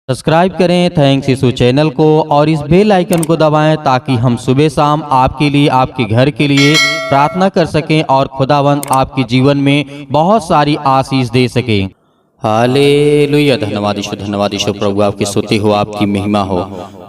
Subscribe करें thanks यीशु channel को और इस बेल आइकन को दबाएं ताकि हम सुबह शाम आपके लिए आपके घर के लिए प्रार्थना कर सकें और खुदावंद आपके जीवन में बहुत सारी आशीष दे सकें। हालेलुया। धन्यवाद यीशु प्रभु, आपकी स्तुति हो, आपकी महिमा हो।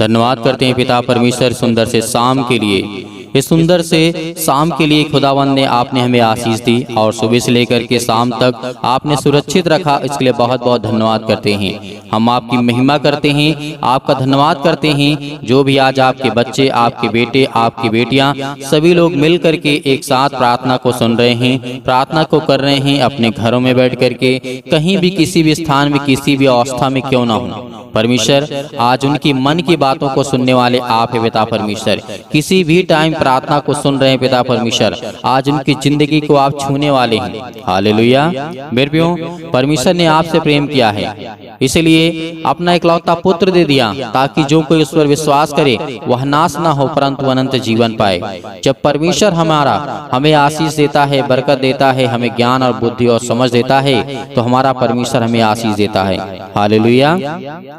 धन्यवाद करते हैं पिता परमेश्वर सुंदर से शाम के लिए, इस सुंदर से शाम के लिए खुदावंद ने आपने हमें आशीष दी और सुबह से लेकर के शाम तक आपने सुरक्षित रखा, इसके लिए बहुत बहुत धन्यवाद करते हैं। हम आपकी महिमा करते हैं, आपका धन्यवाद करते हैं। जो भी आज आपके बच्चे, आपके बेटे, आपकी बेटियां सभी लोग मिल करके एक साथ प्रार्थना को सुन रहे हैं, प्रार्थना को कर रहे हैं अपने घरों में बैठ करके, कहीं भी किसी भी स्थान में किसी भी अवस्था में क्यों ना हो परमेश्वर, आज उनकी मन की बातों को सुनने वाले आप है पिता परमेश्वर। किसी भी टाइम प्रार्थना को सुन रहे हैं पिता परमेश्वर, आज उनकी जिंदगी को आप छूने वाले हैं। हालेलुया। मेरे प्रियो, परमेश्वर ने आपसे प्रेम किया है, इसलिए अपना इकलौता पुत्र दे दिया ताकि जो कोई उस पर विश्वास करे वह नाश ना हो परंतु अनंत जीवन पाए। जब परमेश्वर हमारा हमें आशीष देता है, बरकत देता है, हमें ज्ञान और बुद्धि और समझ देता है, तो हमारा परमेश्वर हमें आशीष देता है। हालेलुया।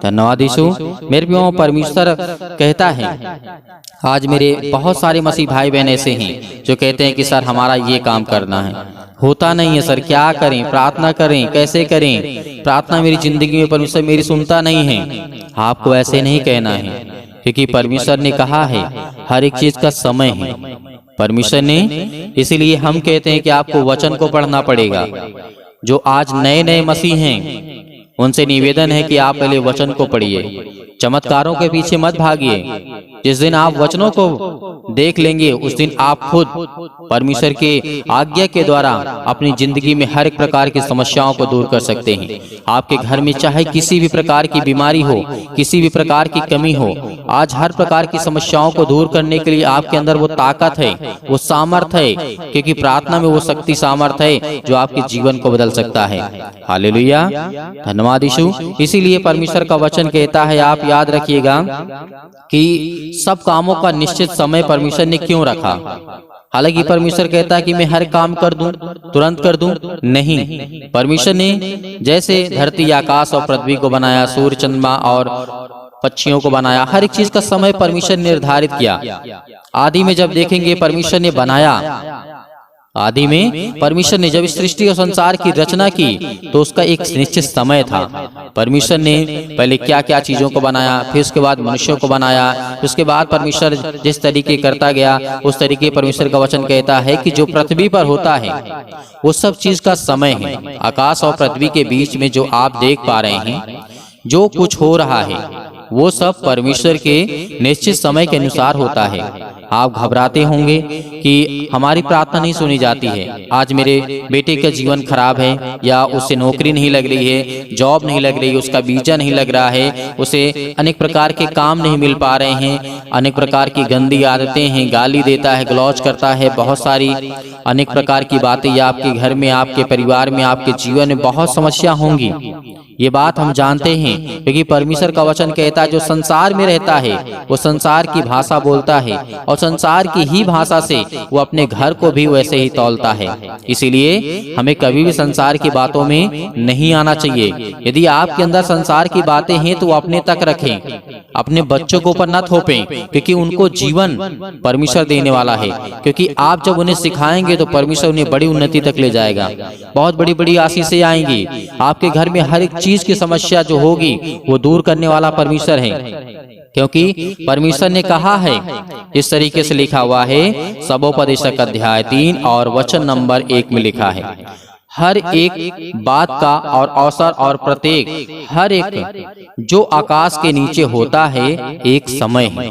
धन्यवाद यीशु। मेरे प्रियो, परमेश्वर कहता है, आज मेरे बहुत सारे मसीह भाई बहन ऐसे हैं जो कहते हैं कि सर हमारा ये काम करना है, होता नहीं है सर, क्या करें, प्रार्थना करें, कैसे करें, प्रार्थना मेरी जिंदगी में परमेश्वर मेरी सुनता नहीं है। आपको ऐसे नहीं कहना है, क्योंकि परमेश्वर ने कहा है हर एक चीज का समय है परमेश्वर ने। इसीलिए हम कहते हैं कि आपको वचन को पढ़ना पड़ेगा। जो आज नए नए मसीह हैं उनसे निवेदन है कि आप पहले वचन को पढ़िए, चमत्कारों के पीछे मत भागिए। जिस दिन आप वचनों को देख लेंगे उस दिन आप खुद परमेश्वर के आज्ञा के द्वारा अपनी जिंदगी में हर एक प्रकार की समस्याओं को दूर कर सकते हैं। आपके घर में चाहे किसी भी प्रकार की बीमारी हो, किसी भी प्रकार की कमी हो, आज हर प्रकार की समस्याओं को दूर करने के लिए आपके अंदर वो ताकत है, वो सामर्थ है, क्योंकि प्रार्थना में वो शक्ति सामर्थ है जो आपके जीवन को बदल सकता है। हालेलुया। धन्यवाद यीशु। इसीलिए परमेश्वर का वचन कहता है, आप याद रखिएगा कि सब कामों का निश्चित समय परमेश्वर ने क्यों रखा। हालांकि परमेश्वर कहता है कि मैं हर काम कर दूं, तुरंत कर दूं, नहीं। परमेश्वर ने जैसे धरती, आकाश और पृथ्वी को बनाया, सूर्य, चंद्रमा और पक्षियों को बनाया, हर एक चीज का समय परमेश्वर ने निर्धारित किया। आदि में जब देखेंगे परमेश्वर ने बनाया, आदि में परमेश्वर ने जब सृष्टि और संसार की रचना की तो उसका एक निश्चित समय था। परमेश्वर ने पहले क्या क्या चीजों को बनाया, फिर उसके बाद मनुष्यों को बनाया, फिर उसके बाद परमेश्वर जिस तरीके करता गया उस तरीके परमेश्वर का वचन कहता है कि जो पृथ्वी पर होता है वो सब चीज का समय है। आकाश और पृथ्वी के बीच में जो आप देख पा रहे हैं, जो कुछ हो रहा है, वो सब परमेश्वर के निश्चित समय के अनुसार होता है। आप घबराते होंगे कि हमारी प्रार्थना नहीं सुनी जाती है, आज मेरे बेटे का जीवन खराब है, या उसे नौकरी नहीं लग रही है, जॉब नहीं लग रही है, उसका वीजा नहीं लग रहा है, उसे अनेक प्रकार के काम नहीं मिल पा रहे हैं, अनेक प्रकार की गंदी आदतें हैं, गाली देता है, गलौज करता है, बहुत सारी अनेक प्रकार की बातें, या आपके घर में, आपके परिवार में, आपके जीवन में बहुत समस्या होंगी। ये बात हम जानते हैं, क्योंकि परमेश्वर का वचन कहता है जो संसार में रहता है वो संसार की भाषा बोलता है और संसार की ही भाषा से वो अपने घर को भी वैसे ही तौलता है। इसीलिए हमें कभी भी संसार की बातों में नहीं आना चाहिए। यदि आपके अंदर संसार की बातें हैं तो अपने तक रखें, अपने बच्चों के ऊपर न थोपें, क्योंकि उनको जीवन परमेश्वर देने वाला है। क्योंकि आप जब उन्हें सिखाएंगे तो परमेश्वर उन्हें बड़ी उन्नति तक ले जाएगा, बहुत बड़ी बड़ी आशीषें आएंगी। आपके घर में हर एक चीज की समस्या जो होगी वो दूर करने वाला परमेश्वर है, क्योंकि परमेश्वर ने कहा है, इस तरीके से लिखा हुआ है सबोपदेशक अध्याय 3 और वचन नंबर 1 में लिखा है, हर एक बात का और अवसर और प्रत्येक हर एक जो आकाश के नीचे होता है एक समय है।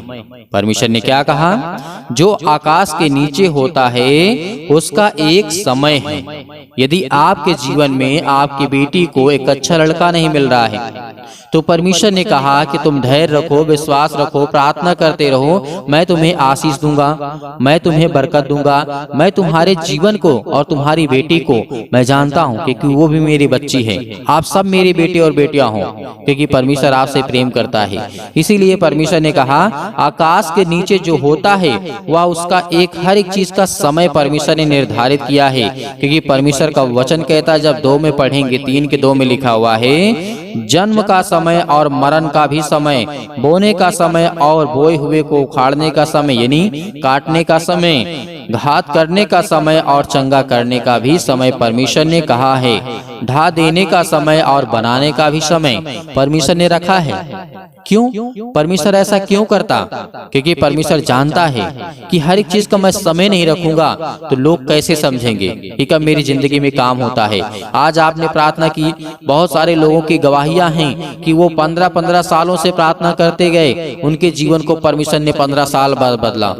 परमेश्वर ने क्या कहा? जो आकाश के नीचे होता है उसका एक समय है। यदि आपके जीवन में आपकी बेटी को एक अच्छा लड़का नहीं मिल रहा है तो परमेश्वर ने कहा कि तुम धैर्य रखो, विश्वास रखो, प्रार्थना करते रहो, मैं तुम्हें आशीष दूंगा, मैं तुम्हें बरकत दूंगा, मैं तुम्हारे जीवन को और तुम्हारी बेटी को मैं जानता हूँ क्योंकि वो भी मेरी बच्ची है। आप सब मेरे बेटे और बेटियां हो, क्योंकि परमेश्वर आपसे प्रेम करता है। इसीलिए परमेश्वर ने कहा आकाश के नीचे जो होता है वह उसका एक हर एक चीज का समय परमेश्वर ने निर्धारित किया है, क्योंकि परमेश्वर का वचन कहता है, जब 2 में पढ़ेंगे 3 के 2 में लिखा हुआ है, जन्म का समय समय और मरण का भी समय, बोने का समय और बोए हुए को उखाड़ने का समय यानी काटने का समय, घात करने का समय और चंगा करने का भी समय परमेश्वर ने कहा है। ढा देने का समय और बनाने का भी समय परमेश्वर ने रखा है। क्यों परमेश्वर ऐसा क्यों करता? क्योंकि परमेश्वर जानता है कि हर एक चीज का मैं समय नहीं रखूंगा तो लोग कैसे समझेंगे कि कब मेरी जिंदगी में काम होता है। आज आपने प्रार्थना की, बहुत सारे लोगों की गवाहियां हैं कि वो 15-15 सालों से प्रार्थना करते गए, उनके जीवन को परमेश्वर ने 15 साल बाद बदला,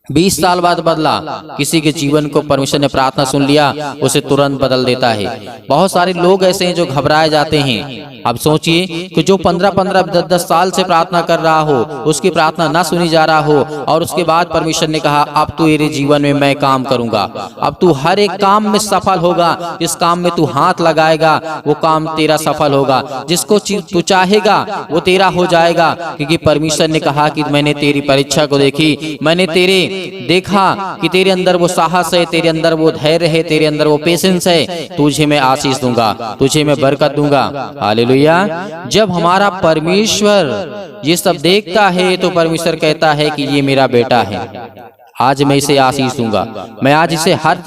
20 साल बाद बदला। किसी के जीवन को परमेश्वर ने प्रार्थना सुन लिया, उसे तुरंत बदल देता है। बहुत सारे लोग ऐसे हैं जो घबराए जाते हैं। अब सोचिए कि जो 15-15, 10-10 साल से प्रार्थना कर रहा हो, उसकी प्रार्थना ना सुनी जा रहा हो, और उसके बाद परमेश्वर ने कहा अब तू तेरे जीवन में मैं काम करूंगा, अब तू हर एक काम में सफल होगा, जिस काम में तू हाथ लगाएगा वो काम तेरा सफल होगा, जिसको तू चाहेगा वो तेरा हो जाएगा। क्योंकि परमेश्वर ने कहा कि मैंने तेरी परीक्षा को देखी, मैंने देखा कि तेरे अंदर वो साहस है, तेरे अंदर वो धैर्य है, तेरे अंदर वो पेशेंस है, तुझे मैं आशीष दूंगा, तुझे मैं बरकत दूंगा। हालेलुया। जब हमारा परमेश्वर ये सब देखता है तो परमेश्वर कहता है कि ये मेरा बेटा है, आज मैं इसे आशीष दूंगा, मैं आज इसे हर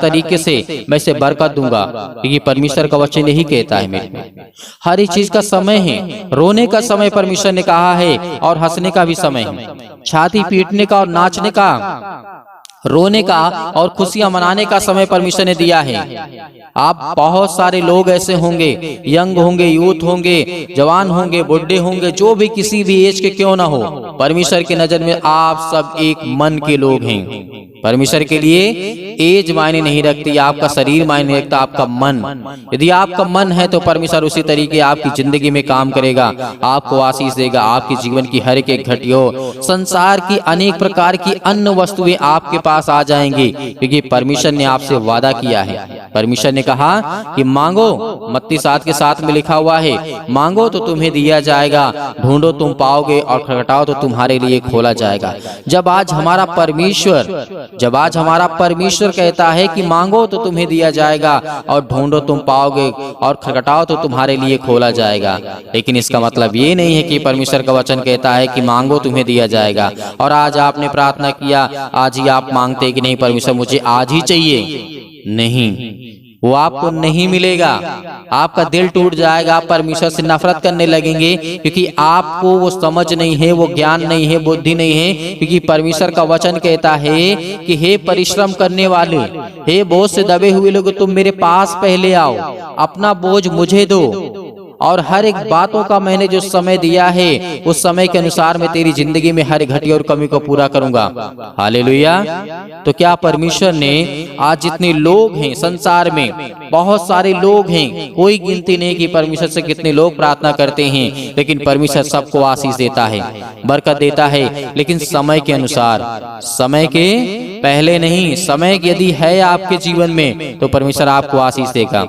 तरीके से मैं इसे बरकत दूंगा। क्योंकि परमेश्वर का वचन यही कहता है मेरे, हर एक चीज का समय है। रोने का समय परमेश्वर ने कहा है और हंसने का भी समय है, छाती पीटने का और नाचने का, रोने का और खुशियां मनाने का समय परमेश्वर ने दिया है। आप बहुत सारे लोग ऐसे होंगे, यंग होंगे, यूथ होंगे, जवान होंगे, बुढ़े होंगे, जो भी किसी भी एज के क्यों ना हो, परमेश्वर की नजर में आप सब एक मन के लोग हैं। परमेश्वर के लिए एज मायने नहीं रखती, आपका शरीर मायने नहीं रखता, आपका मन। यदि आपका मन है तो परमेश्वर उसी तरीके आपकी जिंदगी में काम करेगा, आपको आशीष देगा, आपके जीवन की हर एक घटियो, संसार की अनेक प्रकार की अन्य वस्तुएं आपके पास आ जाएंगी। क्योंकि परमेश्वर ने आपसे वादा किया है। परमेश्वर ने कहा कि मांगो, मत्ती 7:7 में लिखा हुआ है, मांगो तो तुम्हें दिया जाएगा, ढूंढो तुम पाओगे, और खटखटाओ तो तुम्हारे लिए खोला जाएगा। जब आज हमारा परमेश्वर कहता है कि मांगो तो तुम्हें दिया जाएगा, और ढूंढो तुम पाओगे, और खटखटाओ तो तुम्हारे लिए खोला जाएगा, लेकिन इसका मतलब ये नहीं है कि परमेश्वर का वचन कहता है कि मांगो तुम्हें दिया जाएगा, और आज आपने प्रार्थना किया, आज ही आप मांगते कि नहीं परमेश्वर मुझे आज ही चाहिए, नहीं, वो आपको नहीं मिलेगा। आपका दिल टूट जाएगा, आप परमेश्वर से नफरत करने लगेंगे, क्योंकि आपको वो समझ नहीं है, वो ज्ञान नहीं है, बुद्धि नहीं है। क्योंकि परमेश्वर का वचन कहता है कि हे परिश्रम करने वाले, हे बोझ से दबे हुए लोग, तुम मेरे पास पहले आओ, अपना बोझ मुझे दो, और हर एक बातों का मैंने जो समय दिया है उस समय के अनुसार मैं तेरी जिंदगी में हर घटी और कमी को पूरा करूंगा। हालेलुया। तो क्या परमेश्वर ने आज जितने लोग हैं संसार में, बहुत सारे लोग हैं, कोई गिनती नहीं कि परमेश्वर से कितने लोग प्रार्थना करते हैं, लेकिन परमेश्वर सबको आशीष देता है, बरकत देता है, लेकिन समय के अनुसार, समय के पहले नहीं। समय यदि है आपके जीवन में तो परमेश्वर आपको आशीष देगा,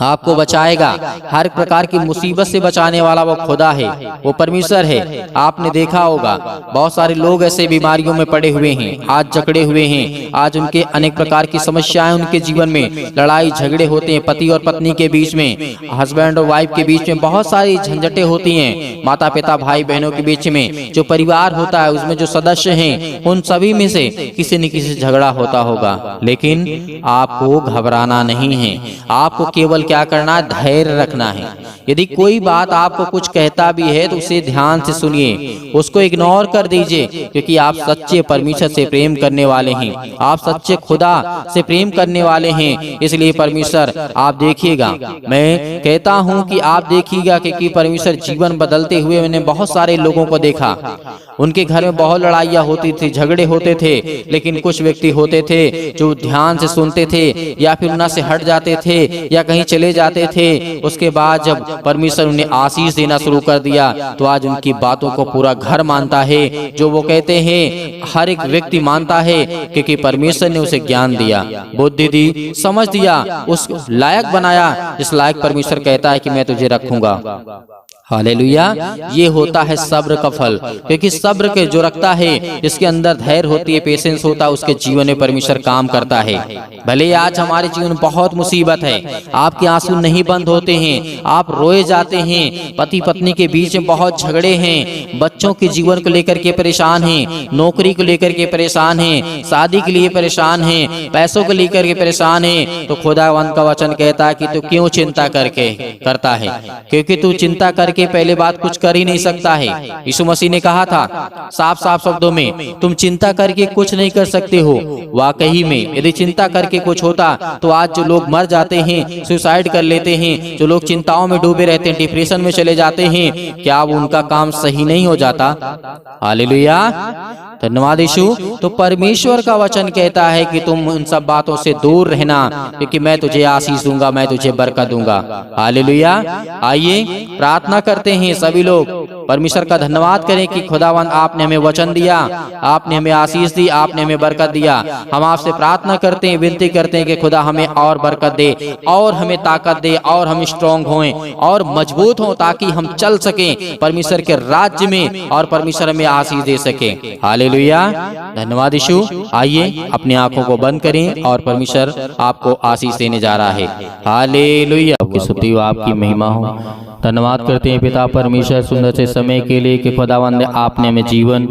आपको बचाएगा। हर प्रकार की मुसीबत से बचाने वाला वो खुदा है, वो परमेश्वर है। आपने देखा होगा बहुत सारे लोग ऐसे बीमारियों में पड़े हुए हैं, आज जकड़े हुए हैं, आज उनके अनेक प्रकार की समस्याएं उनके जीवन में, लड़ाई झगड़े होते हैं पति और पत्नी के बीच में, हस्बैंड और वाइफ के बीच में बहुत सारी झंझटें होती हैं, माता पिता भाई बहनों के बीच में, जो परिवार होता है उसमें जो सदस्य हैं उन सभी में से किसी न किसी झगड़ा होता होगा। लेकिन आपको घबराना नहीं है, आपको केवल क्या करना, धैर्य रखना है। यदि कोई बात आपको कुछ कहता भी है तो उसे ध्यान से सुनिए, उसको इग्नोर कर दीजिए, क्योंकि आप सच्चे परमेश्वर से प्रेम करने वाले हैं, आप सच्चे खुदा से प्रेम करने वाले हैं। इसलिए परमेश्वर, आप देखिएगा, मैं कहता हूं कि आप देखिएगा, क्योंकि परमेश्वर जीवन बदलते हुए मैंने बहुत सारे लोगों को देखा, उनके घर में बहुत लड़ाइयाँ होती थी, झगड़े होते थे, लेकिन कुछ व्यक्ति होते थे जो ध्यान से सुनते थे या फिर उन्हें से हट जाते थे या कहीं चले जाते थे। उसके बाद जब परमेश्वर उन्हें आशीष देना शुरू कर दिया तो आज उनकी बातों को पूरा घर मानता है, जो वो कहते हैं हर एक व्यक्ति मानता है, क्योंकि परमेश्वर ने उसे ज्ञान दिया, बुद्धि दी, समझ दिया, उस लायक बनाया जिस लायक परमेश्वर कहता है कि मैं तुझे रखूंगा। हालेलुया। ये होता है सब्र का फल, क्योंकि सब्र के जो रखता है, जिसके अंदर धैर्य होती है, पेशेंस होता है, उसके जीवन में परमेश्वर काम करता है। भले आज हमारे जीवन में बहुत मुसीबत है, आपके आंसू नहीं बंद होते हैं, आप रोए जाते हैं, पति पत्नी के बीच में बहुत झगड़े हैं, बच्चों के जीवन को लेकर के परेशान हैं, नौकरी को लेकर के परेशान हैं, शादी के लिए परेशान हैं, पैसों को लेकर के परेशान हैं, तो खुदावंद का वचन कहता है कि तू क्यों चिंता करके करता है, क्योंकि तू चिंता करके पहले बात कुछ कर ही नहीं सकता है। यीशु मसीह ने कहा था साफ साफ शब्दों में, तुम चिंता करके कुछ नहीं कर सकते हो। वाकई में यदि चिंता करके कुछ होता तो आज जो लोग मर जाते हैं, सुसाइड कर लेते हैं, जो लोग चिंताओं में डूबे रहते हैं, डिप्रेशन में चले जाते हैं, क्या अब उनका काम सही नहीं हो जाता? हालेलुया, धन्यवाद यीशु। तो परमेश्वर का वचन कहता है कि तुम उन सब बातों से दूर रहना, क्योंकि मैं तुझे आशीष दूंगा, मैं तुझे बरकत दूंगा। हालेलुया। आइए प्रार्थना करते हैं सभी लोग, परमेश्वर का धन्यवाद करें कि खुदावंद आपने हमें वचन दिया, आपने हमें आशीष दी, आपने हमें बरकत दिया। हम आपसे प्रार्थना करते हैं, विनती करते हैं कि खुदा हमें और बरकत दे, और हमें ताकत दे, और हम स्ट्रांग हों और मजबूत हों, ताकि हम चल सकें परमेश्वर के राज्य में, और परमेश्वर हमें आशीष दे सके। हालेलुया, धन्यवाद यीशु। आइए अपनी आंखों को बंद करें और परमेश्वर आपको आशीष देने जा रहा है। हालेलुया, आपकी स्तुति हो, आपकी महिमा हो। धन्यवाद करते हैं पिता परमेश्वर सुंदर से समय के लिए कि खुदावंद आपने हमें जीवन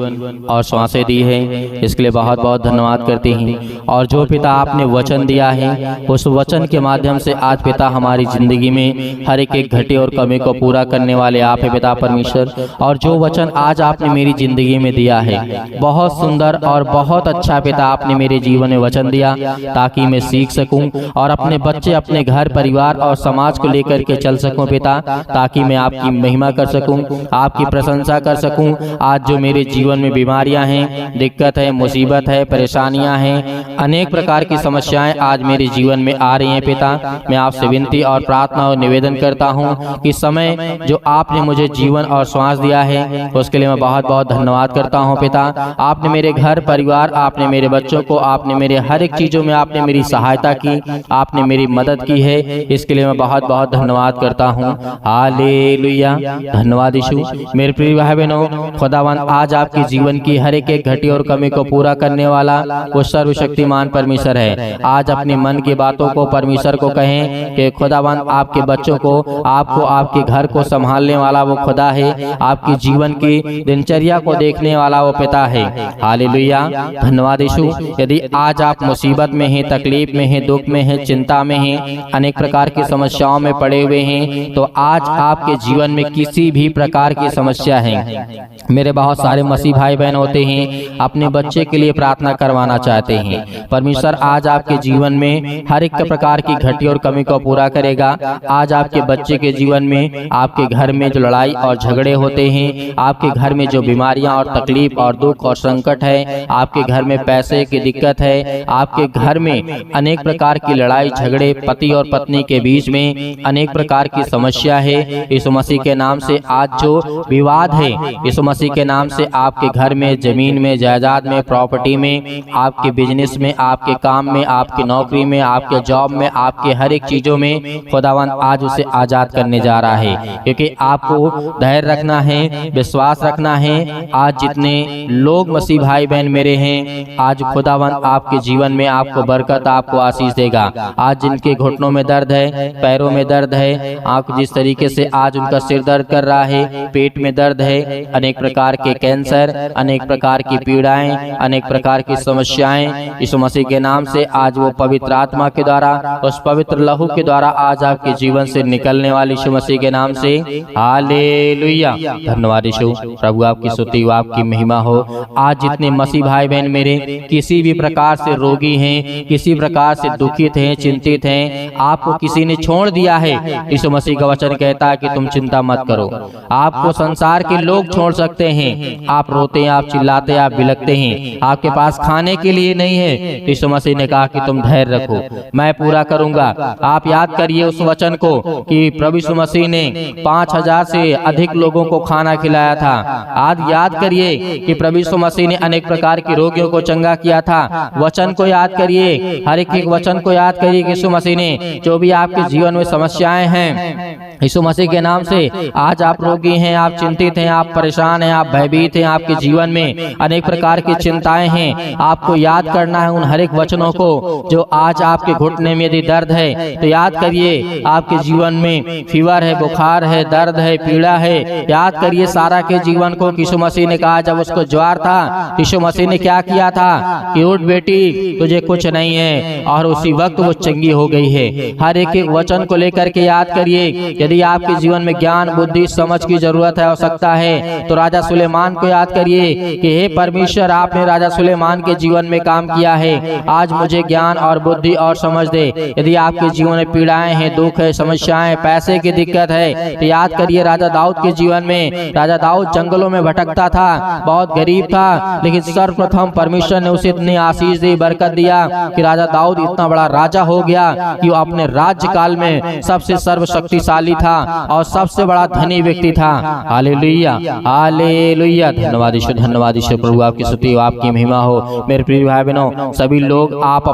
और श्वासें दी है, इसके लिए बहुत बहुत धन्यवाद करते हैं। और जो पिता आपने वचन दिया है, उस वचन के माध्यम से आज पिता हमारी जिंदगी में हर एक घटे और कमी को पूरा करने वाले आप है पिता परमेश्वर। और जो वचन आज आपने मेरी जिंदगी में दिया है, बहुत सुंदर और बहुत अच्छा पिता आपने मेरे जीवन में वचन दिया, ताकि मैं सीख सकूं और अपने बच्चे, अपने घर परिवार और समाज को लेकर के चल सकूं पिता, ताकि मैं आपकी महिमा कर सकूं, आपकी प्रशंसा कर सकूं। आज जो मेरे जीवन में बीमारियां हैं, दिक्कत है, मुसीबत है, परेशानियां हैं, अनेक प्रकार की समस्याएं आज मेरे जीवन में आ रही हैं पिता, मैं आपसे विनती और प्रार्थना और निवेदन करता हूं कि समय जो आपने मुझे जीवन और श्वास दिया है, उसके लिए मैं बहुत बहुत धन्यवाद करता हूं पिता। आपने मेरे घर परिवार, आपने मेरे बच्चों को, आपने मेरे हर एक चीजों में आपने मेरी सहायता की, आपने मेरी मदद की है, इसके लिए मैं बहुत बहुत धन्यवाद करता हूँ। हालेलुया, धन्यवाद यीशु। मेरे प्रिय भाई बहनों, खुदावन आज आपके जीवन की हर एक घटी और कमी को पूरा करने वाला वो सर्वशक्तिमान परमेश्वर है। आज अपने मन की बातों को परमेश्वर को कहें कि खुदावन आपके बच्चों को, आपको, आपके घर को संभालने वाला वो खुदा है, आपके जीवन की दिनचर्या को देखने वाला वो पिता है। हालेलुया, धन्यवाद यीशु। यदि आज आप मुसीबत में हैं, तकलीफ में हैं, दुख में हैं, चिंता में हैं, अनेक प्रकार की समस्याओं में पड़े हुए हैं, तो आज आपके जीवन में किसी भी प्रकार की समस्या है, मेरे बहुत सारे मसीह भाई बहन होते हैं, अपने बच्चे के लिए प्रार्थना करवाना चाहते हैं, परमेश्वर आज आपके जीवन में हर एक प्रकार की घटी और कमी को पूरा करेगा। आज आपके बच्चे के जीवन में, आपके घर में जो लड़ाई और झगड़े होते हैं, आपके घर में जो बीमारियां और तकलीफ और दुख और संकट है, आपके घर में पैसे की दिक्कत है, आपके घर में अनेक प्रकार की लड़ाई झगड़े, पति और पत्नी के बीच में अनेक प्रकार की समस्या है, यीशु मसीह के नाम से आज जो विवाद है, यीशु मसीह के नाम से आपके घर में, जमीन में, जायदाद में, प्रॉपर्टी में, आपके बिजनेस में, आपके काम में, आपकी नौकरी में, आपके जॉब में, आपके हर एक चीजों में खुदावन आज उसे आजाद करने जा रहा है, क्योंकि आपको धैर्य रखना है, विश्वास रखना है। आज जितने लोग मसीह भाई बहन मेरे हैं, आज खुदावन आपके जीवन में आपको बरकत, आपको आशीष देगा। आज जिनके घुटनों में दर्द है, पैरों में दर्द है, आप जिस तरीके से आज उनका सिर दर्द कर रहा है, पेट में दर्द है, अनेक प्रकार के कैंसर, अनेक प्रकार की पीड़ाएं, अनेक प्रकार की समस्याएं, यीशु मसीह के नाम से आज वो पवित्र आत्मा के द्वारा, उस पवित्र लहू के द्वारा आज आपके जीवन से निकलने वाली यीशु मसीह के नाम से। हालेलुया, धन्यवाद यीशु। प्रभु आपकी स्तुति हो, आपकी महिमा हो। आज जितने मसीह भाई बहन मेरे किसी भी प्रकार से रोगी हैं, किसी प्रकार से दुखित हैं, चिंतित हैं, आपको किसी ने छोड़ दिया है, यीशु मसीह का वचन कहता है कि तुम चिंता मत करो। आपको संसार के लोग छोड़ सकते हैं, आप रोते हैं, आप चिल्लाते हैं, आप बिलखते हैं, आपके पास खाने के लिए नहीं है, यीशु मसीह ने कहा कि तुम धैर्य रखो, मैं पूरा करूंगा। आप याद करिए उस वचन को कि प्रभु यीशु मसीह ने 5000 से अधिक लोगों को खाना खिलाया था। आज याद करिए कि प्रभु यीशु मसीह ने अनेक प्रकार के रोगियों को चंगा किया था। वचन को याद करिए, हर एक वचन को याद करिए कि यीशु मसीह ने जो भी आपके जीवन में समस्याएं हैं, यीशु मसीह के नाम से आज आप रोगी हैं, आप चिंतित हैं, आप परेशान हैं, आप भयभीत हैं, आपके जीवन में अनेक प्रकार की चिंताएं हैं। आपको याद करना है उन हर एक वचनों को जो आज आपके घुटने में यदि दर्द है तो याद करिए। आपके जीवन में फीवर है, बुखार है, दर्द है, पीड़ा है, याद करिए सारा के जीवन को। यीशु मसीह ने कहा जब उसको ज्वर था, यीशु मसीह ने क्या किया था कि उठ बेटी तुझे कुछ नहीं है, और उसी वक्त वो चंगी हो गई है। हर एक एक वचन को लेकर के याद करिए। यदि आपके जीवन में ज्ञान, बुद्धि, समझ की जरूरत है, आवश्यकता है, तो राजा सुलेमान को याद करिए कि हे परमेश्वर, आपने राजा सुलेमान के जीवन में काम किया है, आज मुझे ज्ञान और बुद्धि और समझ दे। यदि आपके जीवन में पीड़ाएं हैं, दुख है, समस्याएं, पैसे की दिक्कत है, तो याद करिए राजा दाऊद के जीवन में। राजा दाऊद जंगलों में भटकता था, बहुत गरीब था, लेकिन सर्वप्रथम परमेश्वर ने उसे इतनी आशीष दी, बरकत दिया कि राजा दाऊद इतना बड़ा राजा हो गया कि वो अपने राज्य काल में सबसे सर्वशक्तिशाली था और सबसे बड़ा धनी व्यक्ति था। Hallelujah, hallelujah. धन्यवाद ईश्वर, धन्यवाद ईश्वर। प्रभु आपकी स्तुति हो, आपकी महिमा हो। मेरे प्रिय भाई बहनों, सभी लोग आप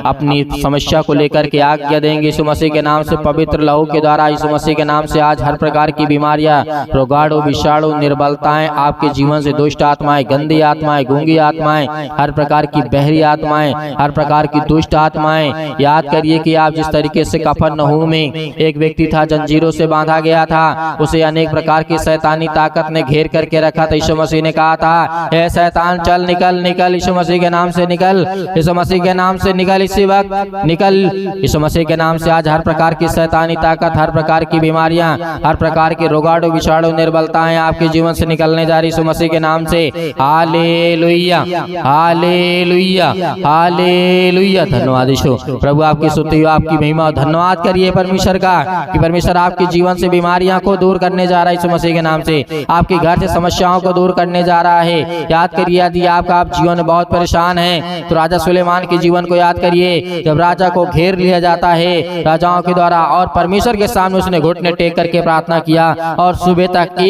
अपनी समस्या को लेकर के आज्ञा देंगे यीशु मसीह के नाम से। पवित्र लहू के द्वारा यीशु मसीह के नाम से आज हर प्रकार की बीमारियां, रोगाणु, विषाणु, निर्बलताएं, आपके जीवन से दुष्ट आत्माएं, गंदी आत्माएं, गूंगी आत्माएं, हर प्रकार की बहरी आत्माएं, हर प्रकार की दुष्ट आत्माएं, याद करिए कि आप जिस तरीके से कफरनहूम में एक व्यक्ति था, जंजीरों से बांधा गया था, उसे अनेक प्रकार की शैतानी ताकत ने घेर करके रखा था। यीशु मसीह ने कहा था, हे शैतान चल, निकल, निकल, यीशु मसीह के नाम से निकल, यीशु मसीह के नाम से निकल, इसी वक्त निकल, यीशु मसीह के नाम से। आज हर प्रकार की शैतानी ताकत, हर प्रकार की बीमारियां, हर प्रकार के रोगाणु, विषाणु, निर्बलताएं आपके जीवन से निकलने जा रही यीशु मसीह के नाम से। Hallelujah, hallelujah, hallelujah. धन्यवाद ईश्वर। प्रभु आपकी स्तुति हो, आपकी महिमा। धन्यवाद करिए परमेश्वर का कि परमेश्वर आपके जीवन से बीमारियां को दूर करने जा रहा है यीशु मसीह के नाम से। आपके घर से समस्याओं को दूर करने जा रहा है। याद करिए यदि आपका जीवन में बहुत परेशान है तो राजा सुलेमान के जीवन को याद करिए। जब राजा को घेर लिया जाता है राजाओं के द्वारा और परमेश्वर के सामने उसने घुटने टेक करके प्रार्थना किया, और सुबह तक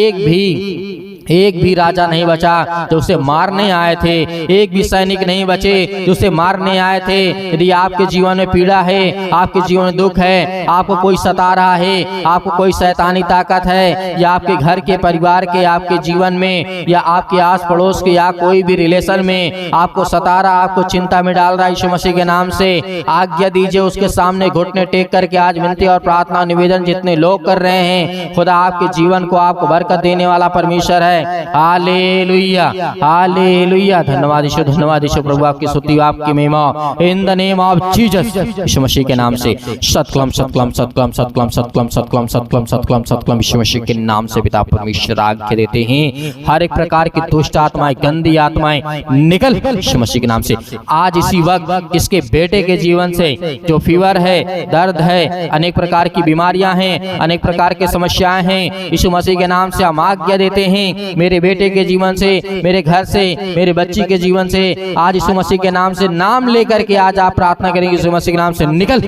एक भी राजा नहीं बचा जो उसे मारने आए थे, एक भी सैनिक नहीं बचे जो उसे मारने आए थे। यदि आपके जीवन में पीड़ा है, आपके जीवन में दुख है, आपको कोई सता रहा है, आपको कोई शैतानी ताकत है, या आपके घर के, परिवार के, आपके जीवन में, या आपके आस पड़ोस के, या कोई भी रिलेशन में आपको सता रहा, आपको चिंता में डाल रहा है, यीशु मसीह के नाम से आज्ञा दीजिए उसके सामने घुटने टेक करके। आज विनती और प्रार्थना निवेदन जितने लोग कर रहे हैं, खुदा आपके जीवन को, आपको बरकत देने वाला परमेश्वर है। Hallelujah, hallelujah. धन्यवाद ईश्वर, धन्यवाद ईश्वर। प्रभु आपकी स्तुति, आपकी महिमा। In the name of Jesus, यीशु मसीह के नाम से सतक्लम, सतक्लम, सतक्लम, सतक्लम, सतक्लम, सतक्लम, सतक्लम, सतक्लम, सतक्लम, यीशु मसीह के नाम से पिता परमेश्वर आज्ञा देते हैं हर एक प्रकार की दुष्ट आत्माएं, गंदी आत्माएं निकल यीशु मसीह के नाम से। आज इसी वक्त इसके बेटे के जीवन से जो फीवर है, दर्द है, अनेक प्रकार की बीमारियां हैं, अनेक प्रकार की समस्याएं हैं, यीशु मसीह के नाम से हम आज्ञा देते हैं मेरे बेटे के जीवन से, मेरे घर से, मेरे बच्ची के जीवन से, आज यीशु मसीह के नाम से नाम लेकर के आज आप प्रार्थना करेंगे यीशु मसीह के नाम से निकल।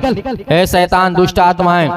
हे शैतान, दुष्ट आत्माएं,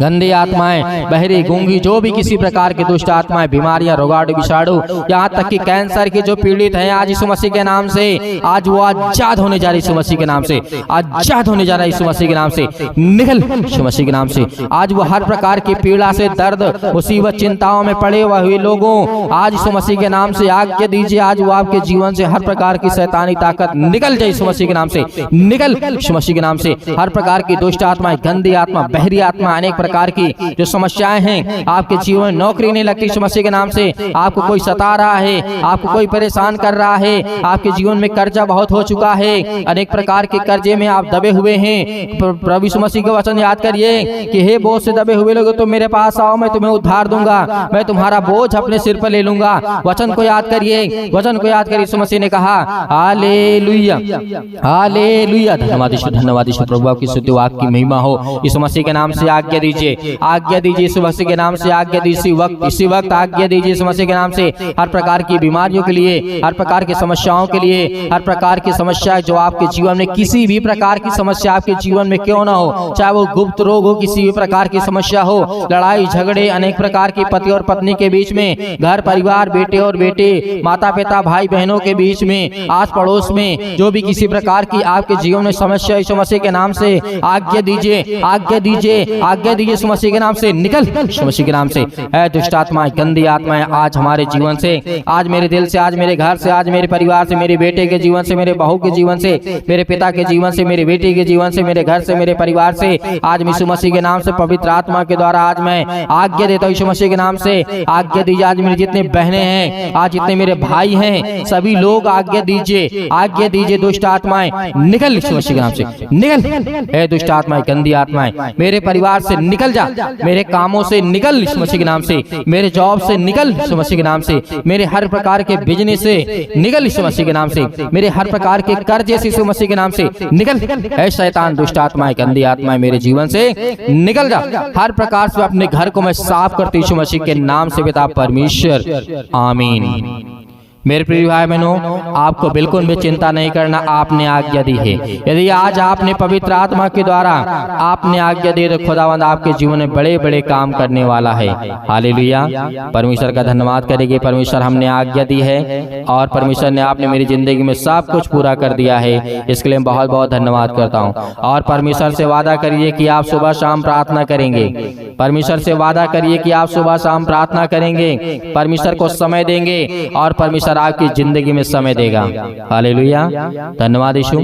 गंदी आत्माएं, बहरी, गूंगी, जो भी किसी प्रकार की दुष्ट आत्माएं, बीमारियां, रोगाणु, विषाणु, यहाँ तक कि कैंसर के जो पीड़ित हैं, आज यीशु मसीह के नाम से आज वो आजाद होने जा रही यीशु मसीह के नाम से, आजाद होने जा रहा है यीशु मसीह के नाम से निकल यीशु मसीह के नाम से। आज वो हर प्रकार की पीड़ा से, दर्द, मुसीबत, चिंताओं में पड़े हुए लोगों, आज यीशु मसीह के नाम से आज्ञा दीजिए, आज वो आपके जीवन से हर प्रकार की शैतानी ताकत निकल जाए यीशु मसीह के नाम से, निकल यीशु मसीह के नाम से। हर प्रकार की दुष्ट आत्मा, गंदी आत्मा, बहरी आत्मा, अनेक प्रकार की जो समस्याएं हैं आपके जीवन में, नौकरी नहीं लगती यीशु मसीह के नाम से, आपको कोई सता रहा है, आपको कोई परेशान कर रहा है, आपके जीवन में कर्जा बहुत हो चुका है, अनेक प्रकार के कर्जे में आप दबे हुए हैं, प्रभु यीशु मसीह का वचन याद करिए कि हे बोझ से दबे हुए लोग, तो मेरे पास आओ, मैं तुम्हें उद्धार दूंगा, मैं तुम्हारा बोझ अपने सिर पर ले लूंगा। वचन को याद करिए, वचन को याद करिए। यीशु मसीह ने कहा हालेलुया, हालेलुया। धन्यवाद ईश्वर, धन्यवाद ईश्वर। प्रभु आपकी स्तुति हो, आपकी महिमा हो। यीशु मसीह के नाम से आज्ञा दीजिए, आज्ञा दीजिए यीशु मसीह के नाम से आज्ञा दीजिए। इसी वक्त आज्ञा दीजिए यीशु मसीह के नाम से हर प्रकार की बीमारियों के लिए, हर प्रकार की समस्याओं के लिए, हर प्रकार की समस्या जो आपके जीवन में, किसी भी प्रकार की समस्या आपके जीवन में क्यों ना हो, चाहे वो गुप्त रोग हो, किसी भी प्रकार की समस्या हो, लड़ाई झगड़े, अनेक प्रकार की पति और पत्नी के बीच में, घर परिवार, बेटे और बेटे, माता पिता, भाई बहनों के बीच में, आस पड़ोस में जो भी किसी प्रकार की आपके जीवन में समस्या, यीशु मसीह के नाम से आज्ञा दीजिए, आज्ञा दीजिए, आज्ञा दीजिए यीशु मसीह के नाम से, निकल यीशु मसीह के नाम से। है दुष्ट आत्माएं, गंदी आत्माएं आज हमारे जीवन से, आज मेरे दिल से, आज मेरे घर से, आज मेरे परिवार से, मेरे बेटे के जीवन से, मेरे बहू के जीवन से, मेरे पिता के जीवन से, मेरे बेटे के जीवन से, मेरे घर से, मेरे परिवार से, आज यीशु मसीह के नाम से पवित्र आत्मा के द्वारा आज मैं आज्ञा देता हूँ यीशु मसीह के नाम से, आज्ञा दीजिए। आज मेरे जितने बहनें हैं, आज जितने मेरे भाई हैं, सभी लोग आज्ञा दीजिए, आज्ञा दीजिए। दुष्ट आत्माएं निकल यीशु मसीह के नाम से, निकल। ए दुष्ट आत्माएं, गंदी आत्माएं मेरे परिवार से निकल जा, मेरे कामों से निकल यीशु मसीह के नाम से, मेरे जॉब से निकल यीशु मसीह के नाम से, मेरे हर प्रकार के बिजनेस से निकल यीशु मसीह के नाम से, मेरे हर प्रकार के कर्जे से यीशु मसीह के नाम से निकल। ऐ शैतान, दुष्ट आत्माएं, गंदी आत्माएं मेरे जीवन से निकल जा। हर प्रकार से अपने घर को मैं साफ करती यीशु मसीह के नाम से पिता परमेश्वर, आमीन। मेरे प्रिय भाई बहनों, आपको बिल्कुल भी चिंता नहीं करना, आपने आज्ञा दी है। यदि आज आपने पवित्र आत्मा के द्वारा आपने आज्ञा दी तो खुदावंद आपके जीवन में बड़े बड़े काम करने वाला है। हालेलुया, परमेश्वर का धन्यवाद करेंगे। परमेश्वर, हमने आज्ञा दी है और परमेश्वर ने आपने मेरी जिंदगी में सब कुछ पूरा कर दिया है, इसके लिए बहुत बहुत धन्यवाद करता हूँ। और परमेश्वर से वादा करिए कि आप सुबह शाम प्रार्थना करेंगे। परमेश्वर से वादा करिए कि आप सुबह शाम प्रार्थना करेंगे, परमेश्वर को समय देंगे और परमेश्वर आपकी जिंदगी में समय देगा। हालेलुया, धन्यवाद यीशु।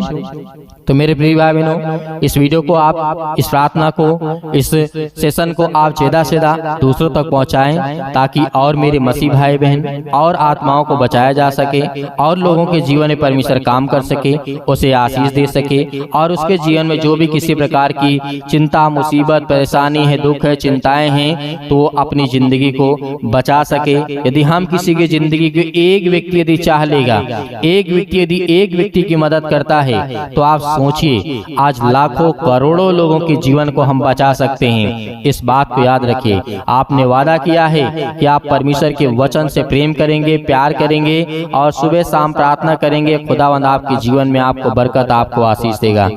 तो मेरे प्रिय भाई बहनों, इस वीडियो को आप, इस प्रार्थना को, इस सेशन को आप ज़्यादा से ज़्यादा दूसरों तक पहुंचाएं, ताकि और मेरे मसीह भाई बहन और आत्माओं को बचाया जा सके और लोगों के जीवन में परमेश्वर काम कर सके, उसे आशीष दे सके और उसके जीवन में जो भी किसी प्रकार की चिंता, मुसीबत, परेशानी है, दुख है, चिंताएं हैं, तो अपनी जिंदगी को बचा सके। यदि हम किसी की जिंदगी को एक व्यक्ति यदि चाह लेगा, एक व्यक्ति यदि एक व्यक्ति की मदद करता है, तो आप सोचिए आज लाखों करोड़ों लोगों के जीवन को हम बचा सकते हैं। इस बात को याद रखिए। आपने वादा किया है कि आप परमेश्वर के वचन से प्रेम करेंगे, प्यार करेंगे और सुबह शाम प्रार्थना करेंगे। खुदावंद आपके जीवन में आपको बरकत, आपको आशीष देगा।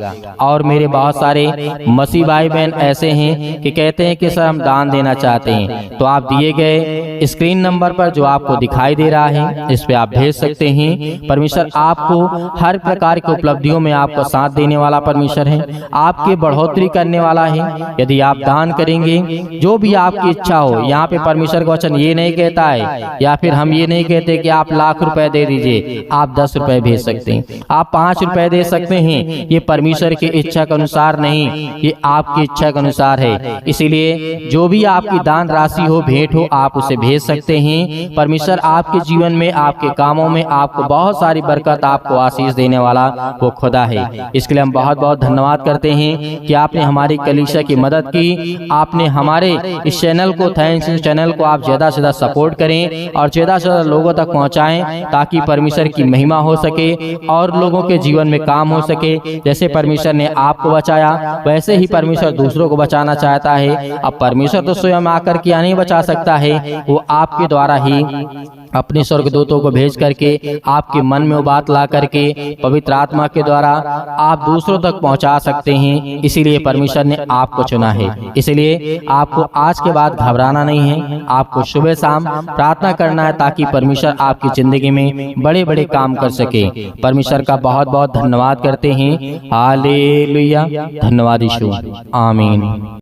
और मेरे बहुत सारे मसीह भाई बहन ऐसे हैं कि कहते हैं कि सर हम दान देना चाहते हैं, तो आप दिए गए स्क्रीन नंबर पर जो आपको दिखाई दे रहा है, इस पे आप भेज सकते हैं। परमेश्वर आपको हर प्रकार की उपलब्धियों में आपको साथ देने वाला परमेश्वर है, आपकी बढ़ोतरी करने वाला है। यदि आप दान करेंगे, जो भी आपकी इच्छा हो, यहाँ पे परमेश्वर का वचन ये नहीं कहता है, या फिर हम ये नहीं कहते कि आप लाख रुपए दे दीजिए। आप 10 रुपए भेज सकते हैं, आप 5 रुपए दे सकते हैं। ये परमेश्वर की इच्छा के अनुसार नहीं, ये आपकी इच्छा के अनुसार है। इसीलिए जो भी आपकी दान राशि हो, भेंट हो, आप उसे भेज सकते हैं। परमेश्वर आपके जीवन में, आपके कामों में आपको बहुत सारी बरकत, आपको आशीष देने वाला वो खुदा है। इसके लिए हम बहुत बहुत धन्यवाद करते हैं कि आपने हमारी कलीसिया की मदद की। आपने हमारे इस चैनल को, थैंक्स, इस चैनल को आप ज़्यादा से ज़्यादा सपोर्ट करें और ज़्यादा से ज़्यादा लोगों तक पहुंचाएं, ताकि परमेश्वर की महिमा हो सके और लोगों के जीवन में काम हो सके। जैसे परमेश्वर ने आपको बचाया, वैसे ही परमेश्वर दूसरों को बचाना चाहता है। अब परमेश्वर तो स्वयं आकर के नहीं बचा सकता है, वो आपके द्वारा ही अपने स्वर्गदूतों को भेज करके आपके मन में वो बात ला करके पवित्र आत्मा के द्वारा आप दूसरों तक पहुंचा सकते हैं। इसीलिए परमेश्वर ने आपको चुना है। इसलिए आपको आज के बाद घबराना नहीं है, आपको सुबह शाम प्रार्थना करना है, ताकि परमेश्वर आपकी जिंदगी में बड़े बड़े काम कर सके। परमेश्वर का बहुत बहुत धन्यवाद करते हैं। हालेलुया, धन्यवाद यीशु, आमीन।